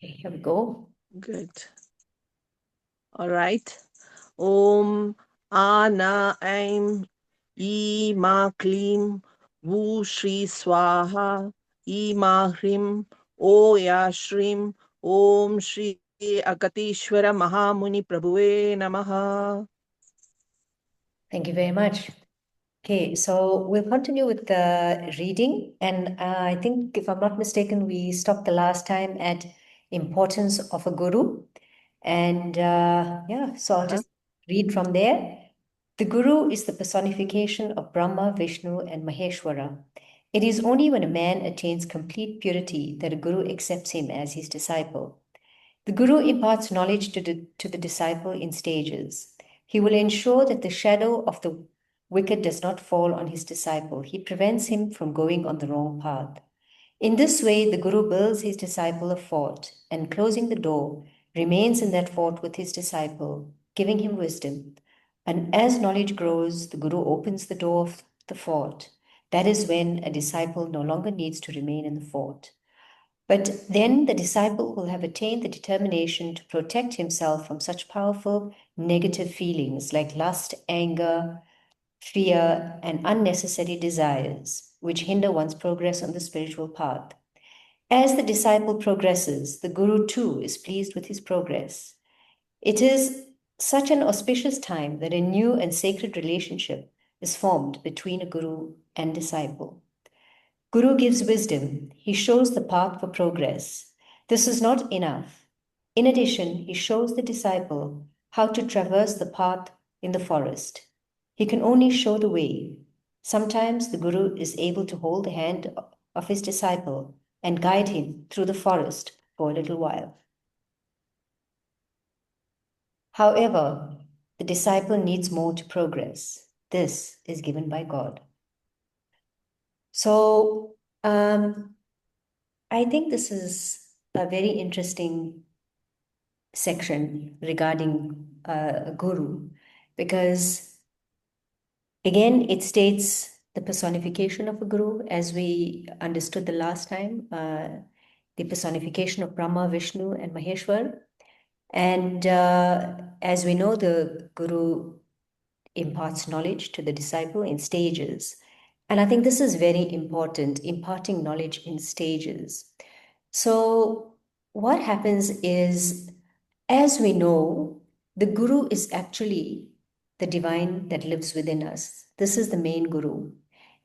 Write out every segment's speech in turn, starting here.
Okay, here we go. Good. All right. Om Ana Aim E Ma Klim Wu Shri Swaha E Ma Hrim O Ya Shrim Om Shri Akatishwara Mahamuni Prabhuve Namaha. Thank you very much. Okay, so we'll continue with the reading. And I think, if I'm not mistaken, we stopped the last time at importance of a guru. And yeah, so I'll just read from there. The guru is the personification of Brahma, Vishnu, and Maheshwara. It is only when a man attains complete purity that a guru accepts him as his disciple. The guru imparts knowledge to the disciple in stages. He will ensure that the shadow of the wicked does not fall on his disciple. He prevents him from going on the wrong path. In this way, the guru builds his disciple a fort and, closing the door, remains in that fort with his disciple, giving him wisdom. And as knowledge grows, the guru opens the door of the fort. That is when a disciple no longer needs to remain in the fort. But then the disciple will have attained the determination to protect himself from such powerful negative feelings like lust, anger, fear, and unnecessary desires, which hinder one's progress on the spiritual path. As the disciple progresses, the guru too is pleased with his progress. It is such an auspicious time that a new and sacred relationship is formed between a guru and disciple. Guru gives wisdom. He shows the path for progress. This is not enough. In addition, he shows the disciple how to traverse the path in the forest. He can only show the way. Sometimes the guru is able to hold the hand of his disciple and guide him through the forest for a little while. However, the disciple needs more to progress. This is given by God. So, I think this is a very interesting section regarding guru, because again, it states the personification of a guru, as we understood the last time, the personification of Brahma, Vishnu, and Maheshwar. And as we know, the guru imparts knowledge to the disciple in stages. And I think this is very important, imparting knowledge in stages. So, what happens is, as we know, the guru is actually the divine that lives within us. This is the main guru.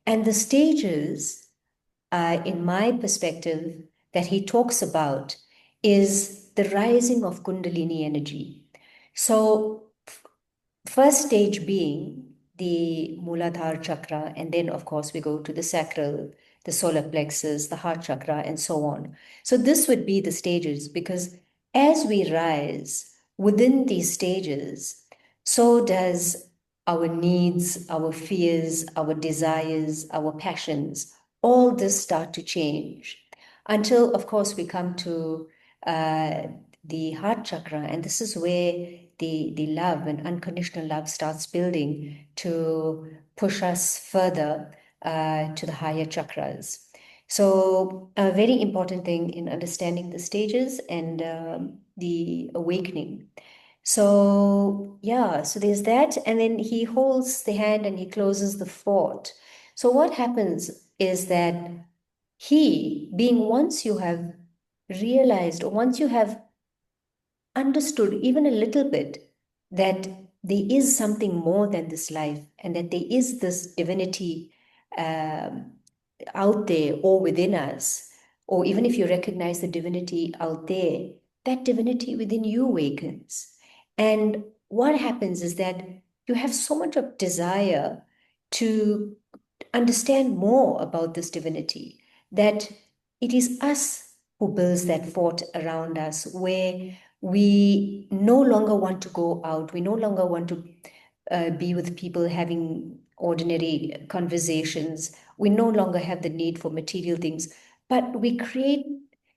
And the stages, in my perspective, that he talks about is the rising of Kundalini energy. So, first stage being the Muladhara chakra, and then, of course, we go to the sacral, the solar plexus, the heart chakra, and so on. So, this would be the stages, because as we rise within these stages, so does our needs, our fears, our desires, our passions, all this start to change until, of course, we come to the heart chakra. And this is where the love and unconditional love starts building to push us further to the higher chakras. So, a very important thing in understanding the stages and the awakening. So, yeah, so there's that. And then he holds the hand and he closes the fort. So, what happens is that once you have realized, or once you have understood even a little bit that there is something more than this life, and that there is this divinity um, out there or within us, or even if you recognize the divinity out there, that divinity within you awakens. And what happens is that you have so much of desire to understand more about this divinity, that it is us who builds that fort around us, where we no longer want to go out, we no longer want to be with people having ordinary conversations, we no longer have the need for material things, but we create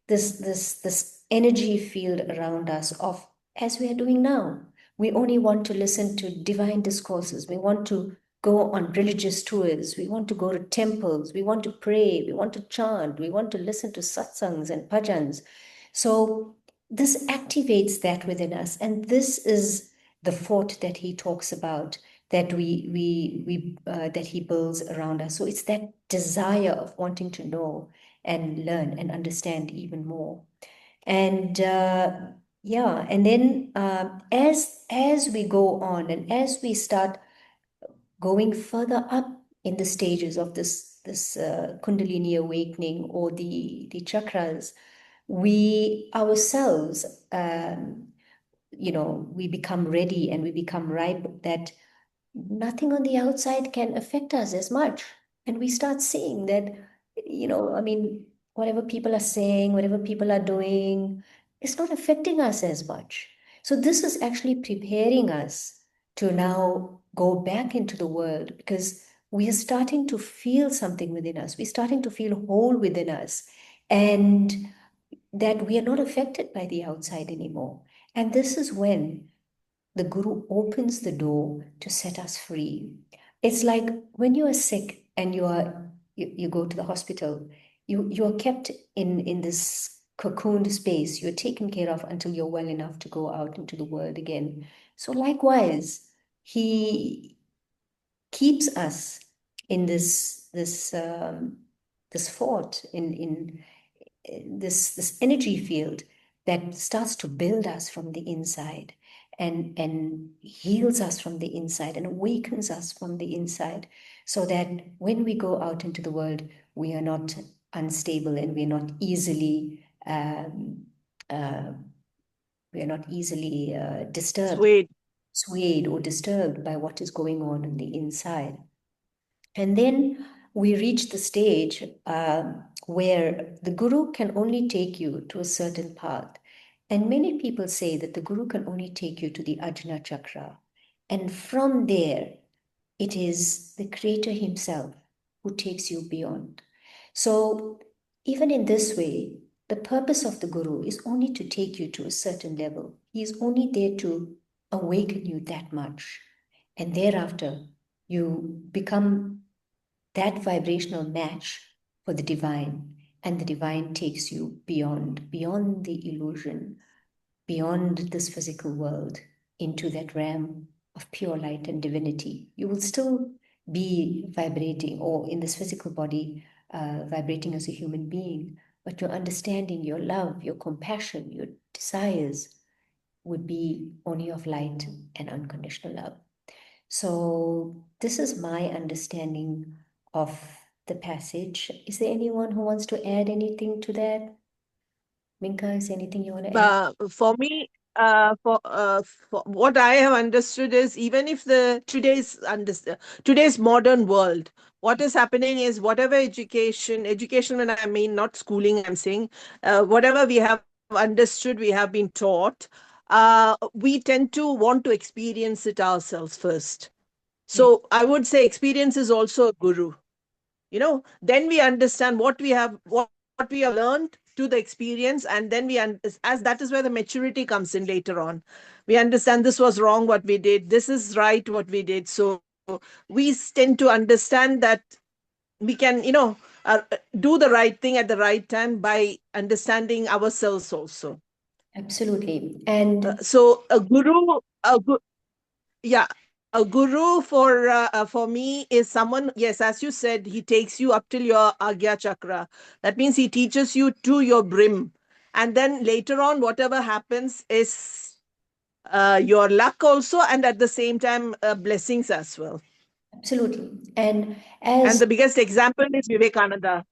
this energy field around us of, as we are doing now, we only want to listen to divine discourses, we want to go on religious tours, we want to go to temples, we want to pray, we want to chant, we want to listen to satsangs and bhajans. So this activates that within us. And this is the fort that he talks about, that that he builds around us. So it's that desire of wanting to know and learn and understand even more. And yeah, and then as we go on and as we start going further up in the stages of this Kundalini awakening, or the chakras, we ourselves, we become ready and we become ripe, that nothing on the outside can affect us as much. And we start seeing that, I mean, whatever people are saying, whatever people are doing, it's not affecting us as much. So this is actually preparing us to now go back into the world, because we are starting to feel something within us. We're starting to feel whole within us, and that we are not affected by the outside anymore. And this is when the Guru opens the door to set us free. It's like when you are sick and you go to the hospital, you are kept in this cocooned space. You're taken care of until you're well enough to go out into the world again. So likewise, he keeps us in this fort, in this energy field that starts to build us from the inside, and heals us from the inside and awakens us from the inside, so that when we go out into the world, we are not unstable, and uh, we are not easily disturbed, Swayed. swayed or disturbed by what is going on the inside. And then we reach the stage where the Guru can only take you to a certain path. And many people say that the Guru can only take you to the Ajna Chakra. And from there, it is the Creator Himself who takes you beyond. So, even in this way, the purpose of the Guru is only to take you to a certain level. He is only there to awaken you that much. And thereafter, you become that vibrational match for the divine, and the divine takes you beyond the illusion, beyond this physical world, into that realm of pure light and divinity. You will still be vibrating, or in this physical body, vibrating as a human being, but your understanding, your love, your compassion, your desires would be only of light and unconditional love. So, this is my understanding of the passage. Is there anyone who wants to add anything to that? Minka, is there anything you want to add? For me, for what I have understood is, even if the today's modern world, what is happening is, whatever education, when I mean not schooling, I'm saying, whatever we have understood, we have been taught, we tend to want to experience it ourselves first. Yeah, So I would say experience is also a guru. Then we understand what we have learned to the experience, and then as that is where the maturity comes in later on. We understand this was wrong what we did, this is right what we did. So we tend to understand that we can, do the right thing at the right time by understanding ourselves also. absolutely. And So yeah, a guru for me is someone, yes, as you said, he takes you up till your agya chakra. That means he teaches you to your brim, and then later on whatever happens is your luck also, and at the same time blessings as well. absolutely. And And as the biggest example is Vivekananda.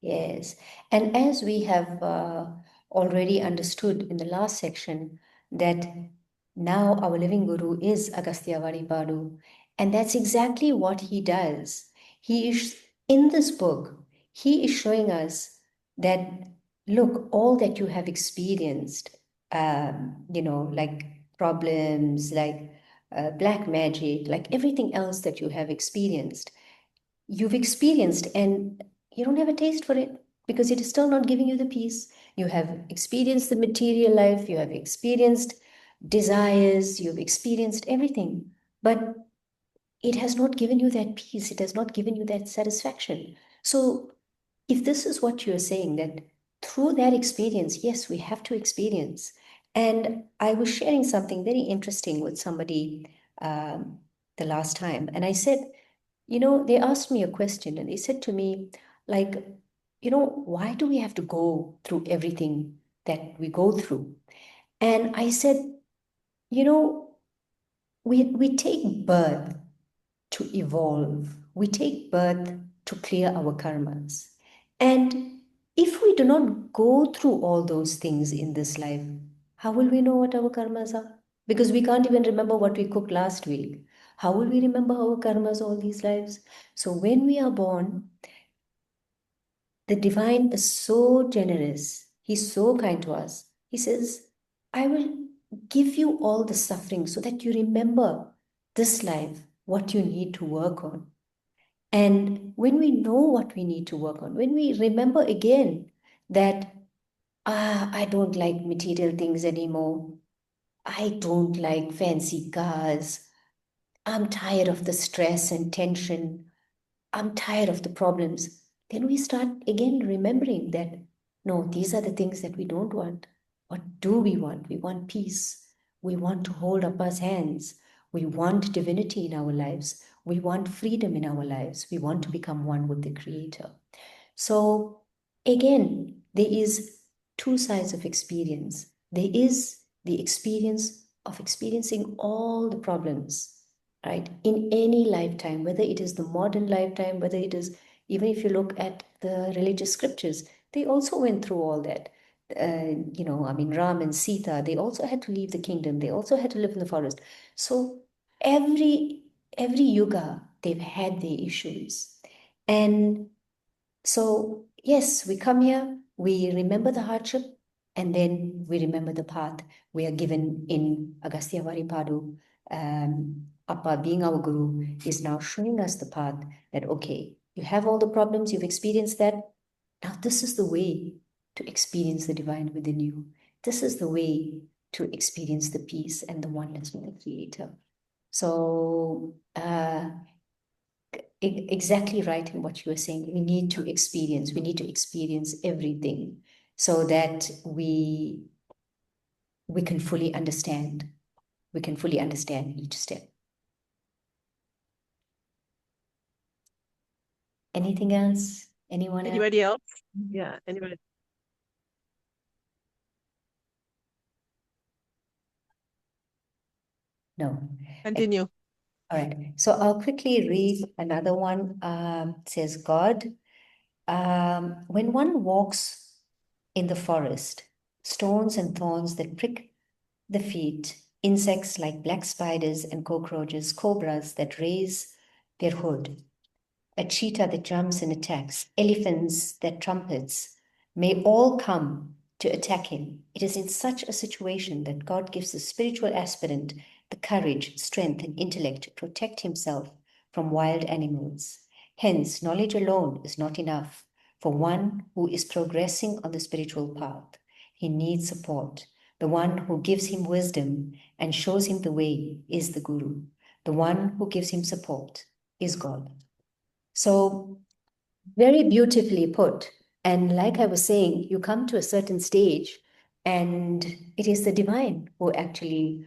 Yes, and as we have already understood in the last section, that now our living guru is Agastya Vazhipaadu, and that's exactly what he does. He is in this book, he is showing us that, look, all that you have experienced, like problems, like black magic, like everything else that you have experienced, and you don't have a taste for it, because it is still not giving you the peace. You have experienced the material life, you have experienced desires, you've experienced everything, but it has not given you that peace, it has not given you that satisfaction. So if this is what you're saying, that through that experience, yes, we have to experience. And I was sharing something very interesting with somebody the last time. And I said, they asked me a question and they said to me, like, why do we have to go through everything that we go through? And I said, you know, we take birth to evolve, we take birth to clear our karmas. And if we do not go through all those things in this life, how will we know what our karmas are? Because we can't even remember what we cooked last week. How will we remember our karmas all these lives? So when we are born, the divine is so generous. He's so kind to us. He says, I will give you all the suffering so that you remember this life, what you need to work on. And when we know what we need to work on, when we remember again that, I don't like material things anymore, I don't like fancy cars, I'm tired of the stress and tension, I'm tired of the problems, then we start again remembering that, no, these are the things that we don't want. What do we want? We want peace. We want to hold up our hands. We want divinity in our lives. We want freedom in our lives. We want to become one with the Creator. So again, there is two sides of experience. There is the experience of experiencing all the problems, right? In any lifetime, whether it is the modern lifetime, whether it is, even if you look at the religious scriptures, they also went through all that. Ram and Sita, they also had to leave the kingdom. They also had to live in the forest. So every yuga, they've had their issues. And so, yes, we come here, we remember the hardship, and then we remember the path we are given in Agastya Varipadu. Appa, being our guru, is now showing us the path that, okay, you have all the problems, you've experienced that. Now, this is the way to experience the divine within you. This is the way to experience the peace and the oneness with the Creator. So, exactly right in what you were saying. We need to experience everything so that we can fully understand. We can fully understand each step. Anything else? Anyone else? Anybody else? Yeah, anybody? No. Continue. All right. So I'll quickly read another one. It says, God, when one walks in the forest, stones and thorns that prick the feet, insects like black spiders and cockroaches, cobras that raise their hood, a cheetah that jumps and attacks, elephants that trumpets, may all come to attack him. It is in such a situation that God gives the spiritual aspirant the courage, strength, and intellect to protect himself from wild animals. Hence, knowledge alone is not enough for one who is progressing on the spiritual path. He needs support. The one who gives him wisdom and shows him the way is the Guru. The one who gives him support is God. So, very beautifully put. And like I was saying, you come to a certain stage, and it is the divine who actually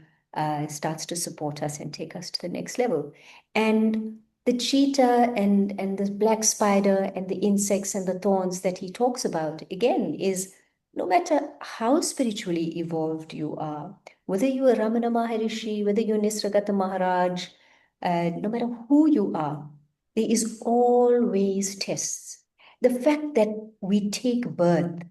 starts to support us and take us to the next level. And the cheetah and the black spider and the insects and the thorns that he talks about, again, is no matter how spiritually evolved you are, whether you are Ramana Maharishi, whether you're Nisragata Maharaj, no matter who you are, there is always tests. The fact that we take birth,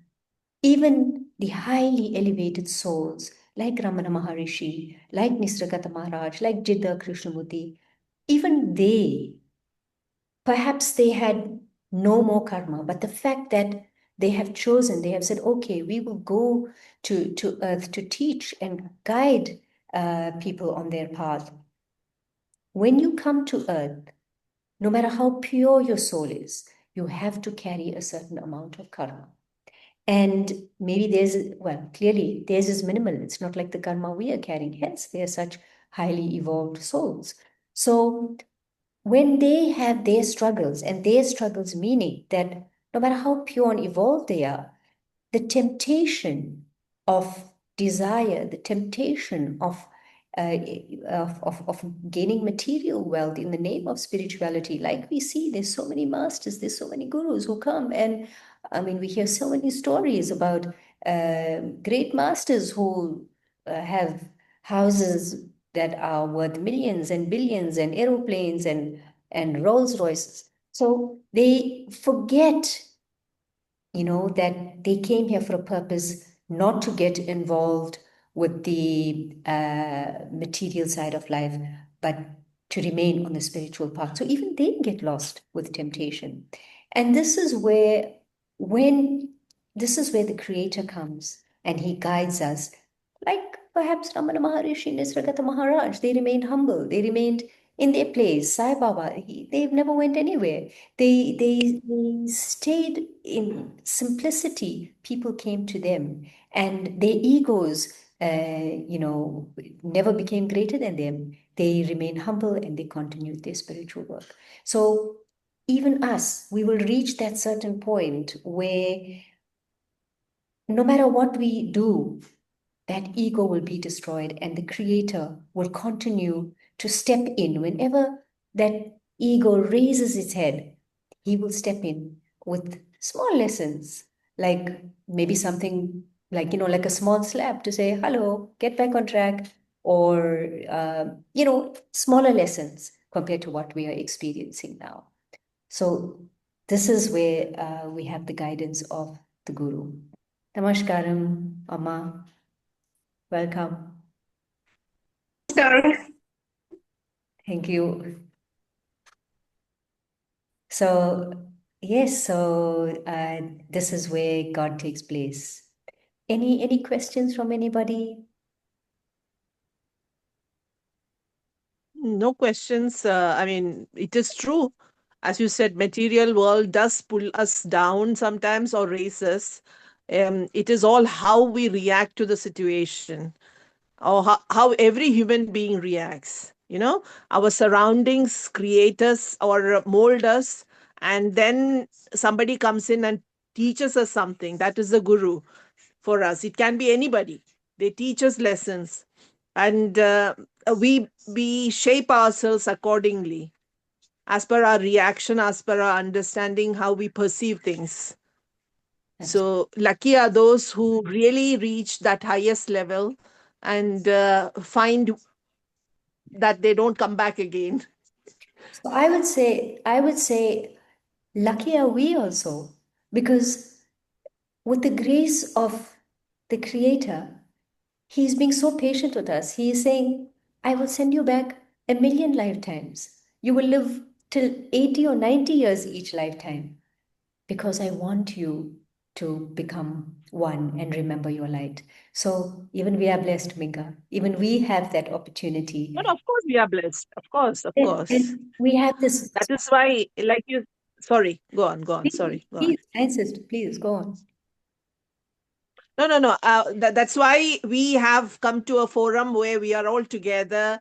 even the highly elevated souls like Ramana Maharishi, like Nisragata Maharaj, like Jidda Krishnamurti, even perhaps they had no more karma, but the fact that they have chosen, they have said, okay, we will go to earth to teach and guide people on their path. When you come to earth, no matter how pure your soul is, you have to carry a certain amount of karma. And maybe clearly theirs is minimal. It's not like the karma we are carrying. Hence, they are such highly evolved souls. So when they have their struggles, and their struggles meaning that no matter how pure and evolved they are, the temptation of desire, the temptation uh, of gaining material wealth in the name of spirituality. Like we see, there's so many masters, there's so many gurus who come, and I mean, we hear so many stories about great masters who have houses that are worth millions and billions and aeroplanes and Rolls Royces. So they forget, that they came here for a purpose, not to get involved with the material side of life, but to remain on the spiritual path. So even they get lost with temptation. And this is where the Creator comes and He guides us. Like perhaps Ramana Maharishi, Nisargata Maharaj, they remained humble. They remained in their place. Sai Baba, they never went anywhere. They stayed in simplicity. People came to them, and their egos, never became greater than them. They remained humble and they continued their spiritual work. So even us, we will reach that certain point where no matter what we do, that ego will be destroyed and the Creator will continue to step in. Whenever that ego raises its head, He will step in with small lessons, like maybe something like a small slap to say, hello, get back on track, or, smaller lessons compared to what we are experiencing now. So this is where we have the guidance of the Guru. Namaskaram, Amma. Welcome. Thank you. So, yes, this is where God takes place. Any questions from anybody? No questions. I mean, it is true. As you said, material world does pull us down sometimes or raise us. It is all how we react to the situation, or how every human being reacts. Our surroundings create us or mold us, and then somebody comes in and teaches us something. That is the guru for us. It can be anybody. They teach us lessons, and we shape ourselves accordingly, as per our reaction, as per our understanding, how we perceive things. So lucky are those who really reach that highest level and find that they don't come back again. So I would say, lucky are we also, because with the grace of the Creator, He's being so patient with us. He is saying, I will send you back 1,000,000 lifetimes. You will live till 80 or 90 years each lifetime, because I want you to become one and remember your light. So even we are blessed, Minka. Even we have that opportunity. But of course, we are blessed. Of course, of course. And we have this. That is why, like you, sorry, go on, go on. Please, Sorry, go on. please, insist, please go on. No, no, no. That's why we have come to a forum where we are all together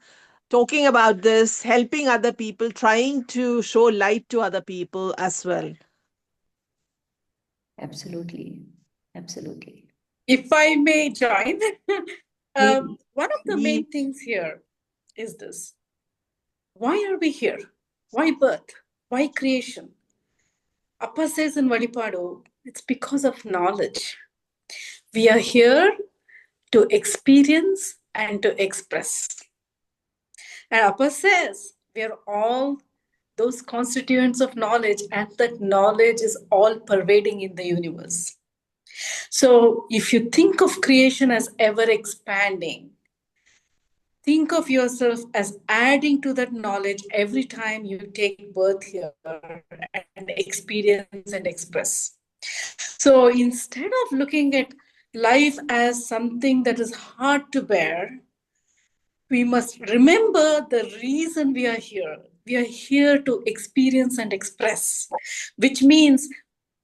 talking about this, helping other people, trying to show light to other people as well. Absolutely. Absolutely. If I may join, one of the main things here is this. Why are we here? Why birth? Why creation? Appa says in Vazhipaadu, it's because of knowledge. We are here to experience and to express. And Appa says we are all those constituents of knowledge, and that knowledge is all pervading in the universe. So if you think of creation as ever expanding, think of yourself as adding to that knowledge every time you take birth here and experience and express. So instead of looking at life as something that is hard to bear, we must remember the reason we are here. We are here to experience and express, which means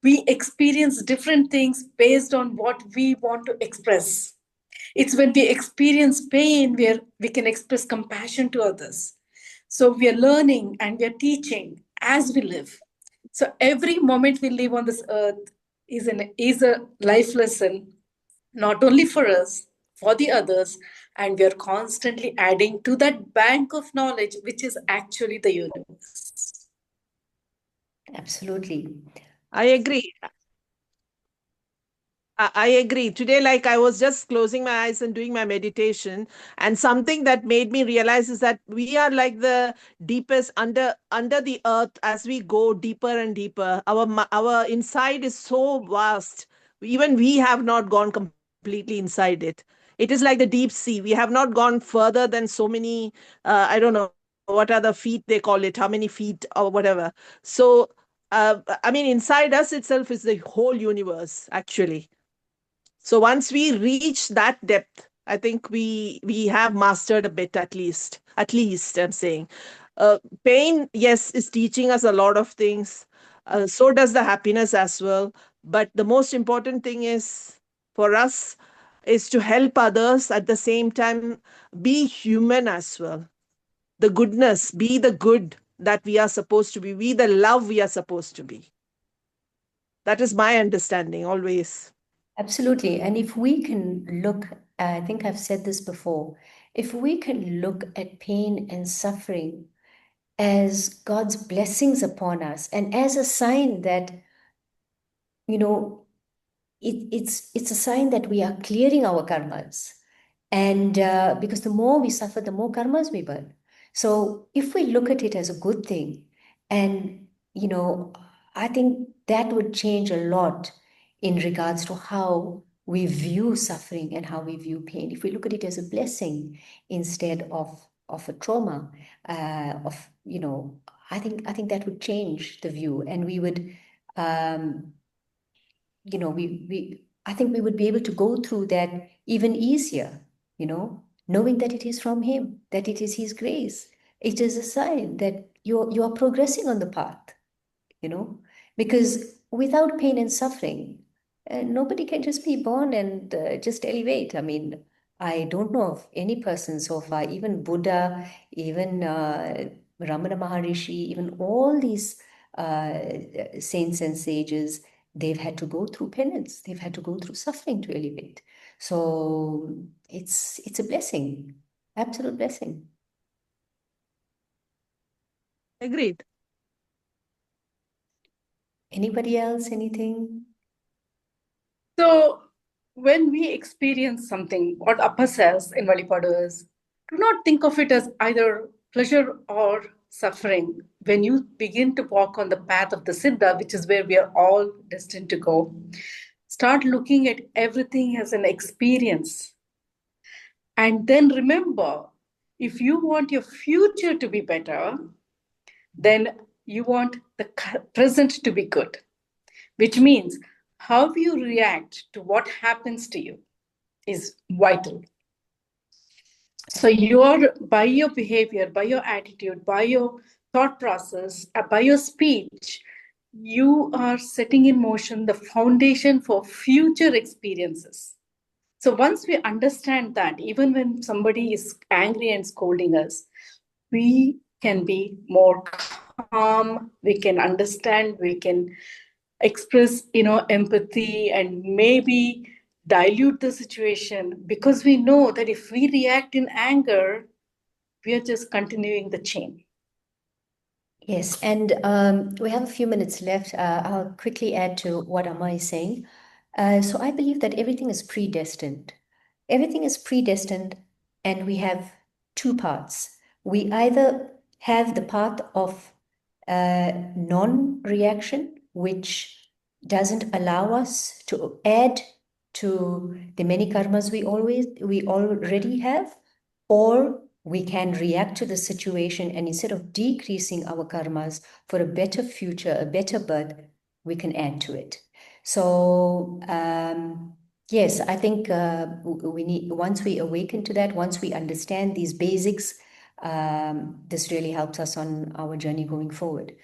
we experience different things based on what we want to express. It's when we experience pain where we can express compassion to others. So we are learning and we are teaching as we live. So every moment we live on this earth, is a life lesson, not only for us, for the others, and we are constantly adding to that bank of knowledge, which is actually the universe. Absolutely. I agree. I agree. Today, like I was just closing my eyes and doing my meditation, and something that made me realize is that we are like the deepest under the earth as we go deeper and deeper. Our inside is so vast. Even we have not gone completely inside it. It is like the deep sea. We have not gone further than so many. I don't know what are the feet they call it. How many feet or whatever. So. I mean, inside us itself is the whole universe, actually. So once we reach that depth, I think we have mastered a bit at least. At least I'm saying, pain, yes, is teaching us a lot of things. So does the happiness as well. But the most important thing is for us is to help others at the same time be human as well. The goodness, be the good that we are supposed to be the love we are supposed to be. That is my understanding always. Absolutely. And if we can look, I think I've said this before, if we can look at pain and suffering as God's blessings upon us and as a sign that, you know, it's a sign that we are clearing our karmas. And because the more we suffer, the more karmas we burn. So if we look at it as a good thing, and, I think that would change a lot in regards to how we view suffering and how we view pain. If we look at it as a blessing instead of a trauma, I think that would change the view, and we would, um, I think we would be able to go through that even easier, knowing that it is from Him, that it is His grace. It is a sign that you are progressing on the path, you know, because without pain and suffering, nobody can just be born and just elevate. I mean, I don't know of any person so far, even Buddha, even Ramana Maharishi, even all these uh, saints and sages, they've had to go through penance, they've had to go through suffering to elevate. So it's a blessing, absolute blessing. Agreed. Anybody else, anything? So, when we experience something, what Appa says in Vazhipaadu is, do not think of it as either pleasure or suffering. When you begin to walk on the path of the Siddha, which is where we are all destined to go, start looking at everything as an experience. And then remember, if you want your future to be better, then you want the present to be good, which means how you react to what happens to you is vital. So by your behavior, by your attitude, by your thought process, by your speech, you are setting in motion the foundation for future experiences. So once we understand that, even when somebody is angry and scolding us, we can be more calm, we can understand, we can express, empathy, and maybe dilute the situation, because we know that if we react in anger, we are just continuing the chain. Yes, and we have a few minutes left. I'll quickly add to what Amma is saying. So I believe that everything is predestined. Everything is predestined, and we have two paths. We either have the path of non-reaction, which doesn't allow us to add to the many karmas we already have, or we can react to the situation, and instead of decreasing our karmas for a better future, a better birth, we can add to it. So yes, I think we need, once we awaken to that, once we understand these basics, this really helps us on our journey going forward.